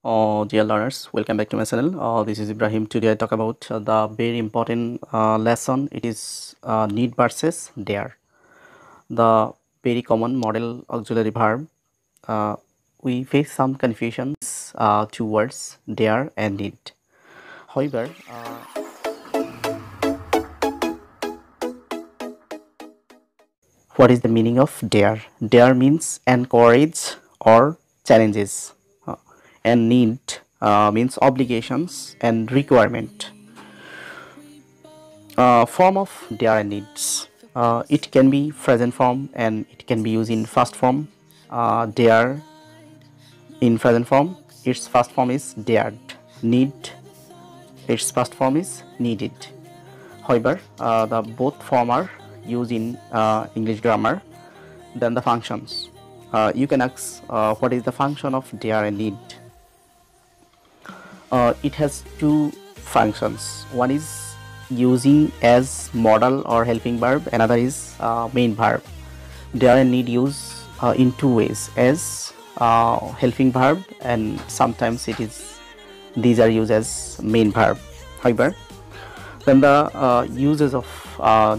Dear learners, welcome back to my channel. This is Ibrahim. Today I talk about the very important lesson. It is need versus dare. The very common model auxiliary verb. Uh, we face some confusions two words dare and need. However, what is the meaning of dare? Dare means encourage or challenges, and need means obligations and requirement. Form of dare and needs. It can be present form and it can be used in first form. Dare in present form, its first form is dared. Need, its first form is needed. However, the both form are used in English grammar. Then the functions. You can ask what is the function of dare and need. It has two functions. One is using as modal or helping verb, another is main verb. Dare and need use in two ways, as helping verb, and sometimes these are used as main verb. However, then the uses of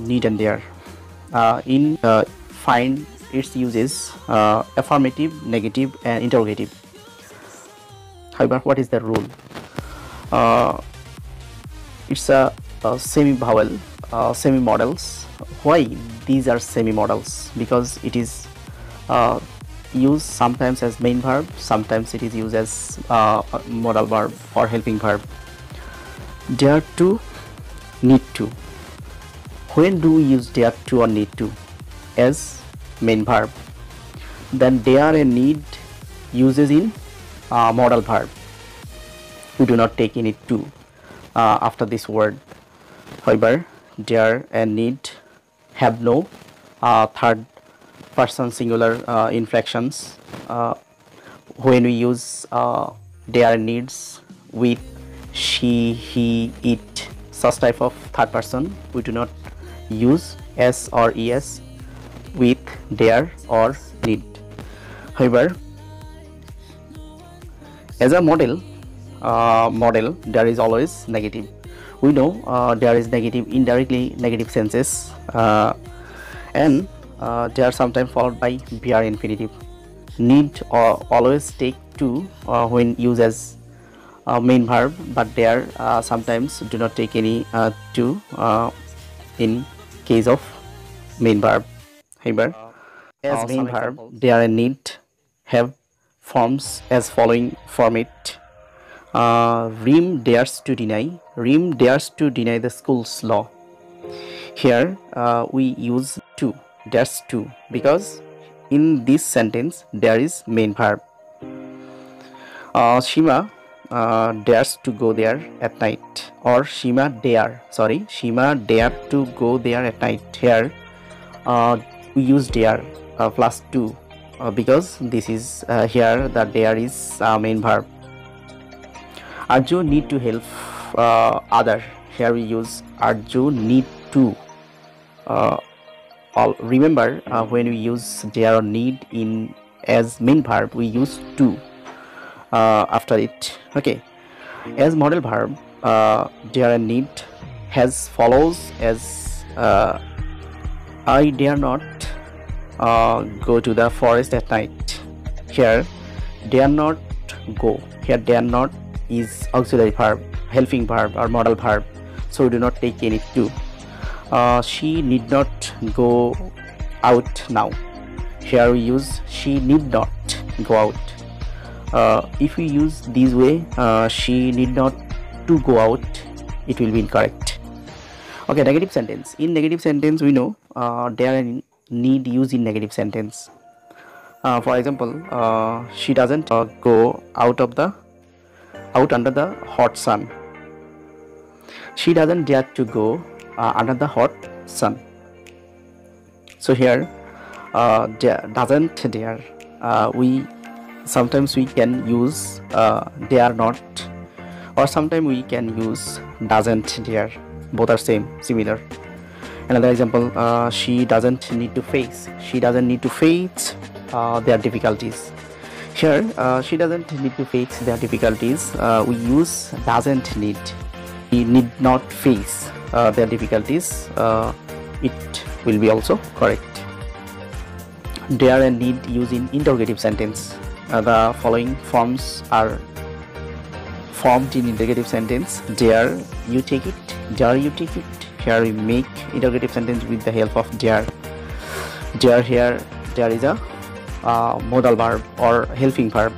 need and dare. Find its uses: affirmative, negative, and interrogative. However, what is the rule? It's a semi-vowel, semi-modals. Why these are semi-modals? Because it is used sometimes as main verb, sometimes it is used as modal verb or helping verb. Dare to, need to. When do we use dare to or need to? As main verb. Then dare and need uses in modal verb. We do not take any to after this word. However, dare and need have no third person singular inflections. When we use dare and needs with she, he, it, such type of third person, we do not use s or es with dare or need. However, as a model, there is always negative. We know there is negative, indirectly negative senses, and they are sometimes followed by bare infinitive. Need always take to when used as main verb, but there sometimes do not take any to in case of main verb. However, as main verb, dare and need have forms as following format. Rim dares to deny. Rim dares to deny the school's law. Here we use to, dares to, because in this sentence there is main verb. Shima dares to go there at night, or Shima dare to go there at night. Here we use dare plus to because this is here the dare is main verb. Arju need to help other. Here we use Arju need to. Remember when we use dare or need in as main verb, we use to after it. Okay, as modal verb, dare and need has follows as I dare not go to the forest at night. Here dare not go. Here dare not is auxiliary verb, helping verb or modal verb, so we do not take any to. She need not go out now. Here we use she need not go out. If we use this way, she need not to go out, it will be incorrect. Okay, negative sentence. In negative sentence, we know dare and need use in negative sentence. For example, she doesn't go out under the hot sun. She doesn't dare to go under the hot sun. So here doesn't dare, we sometimes we can use dare not, or sometimes we can use doesn't dare. Both are similar. Another example, she doesn't need to face their difficulties. Here, she doesn't need to face their difficulties. We use doesn't need. We need not face their difficulties. It will be also correct. Dare and need used in interrogative sentence. The following forms are formed in interrogative sentence. Dare you take it? Dare you take it? Here we make interrogative sentence with the help of dare. Dare here, dare is a modal verb or helping verb,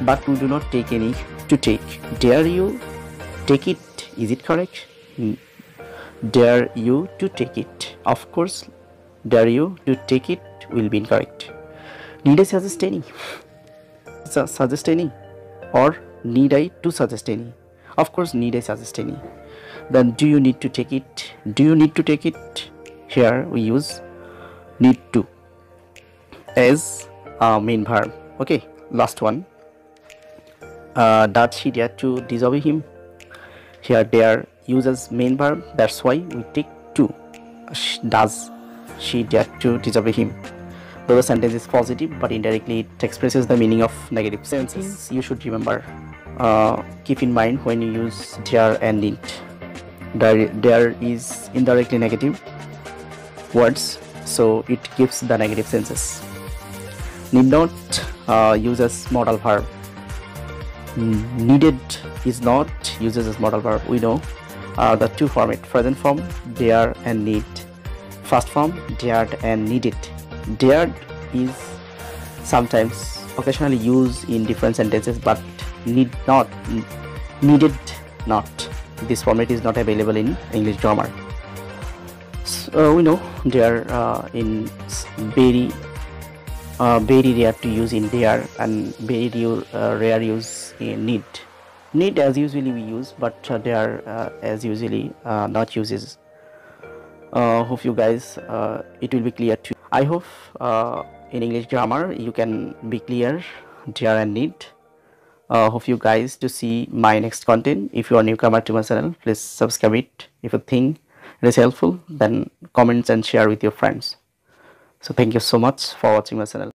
but we do not take any to take. Dare you take it? Is it correct? Dare you to take it? Of course, dare you to take it will be incorrect. Need I suggest any? Suggest any? Or need I to suggest any? Of course, need I suggest any. Then do you need to take it? Do you need to take it? Here we use need to as main verb. Okay, last one. Does she dare to disobey him? Here dare uses main verb, that's why we take to. Does she dare to disobey him? Though the sentence is positive, but indirectly it expresses the meaning of negative sentences. You should remember, keep in mind when you use dare and need. Dare is indirectly negative words, so it gives the negative senses. Need not uses modal verb. Needed is not uses as modal verb. We know the two format: present form dare and need, first form dared and needed. Dared is sometimes occasionally used in different sentences, but need not, needed not. This format is not available in English grammar. So, we know they are in very rare to use in dare and very rare use in need. Need as usually we use, but they are as usually not uses. Hope you guys it will be clear to you. I hope in English grammar you can be clear dare and need. Hope you guys to see my next content. If you are newcomer to my channel, please subscribe it. If you think it is helpful, then comments and share with your friends. So thank you so much for watching my channel.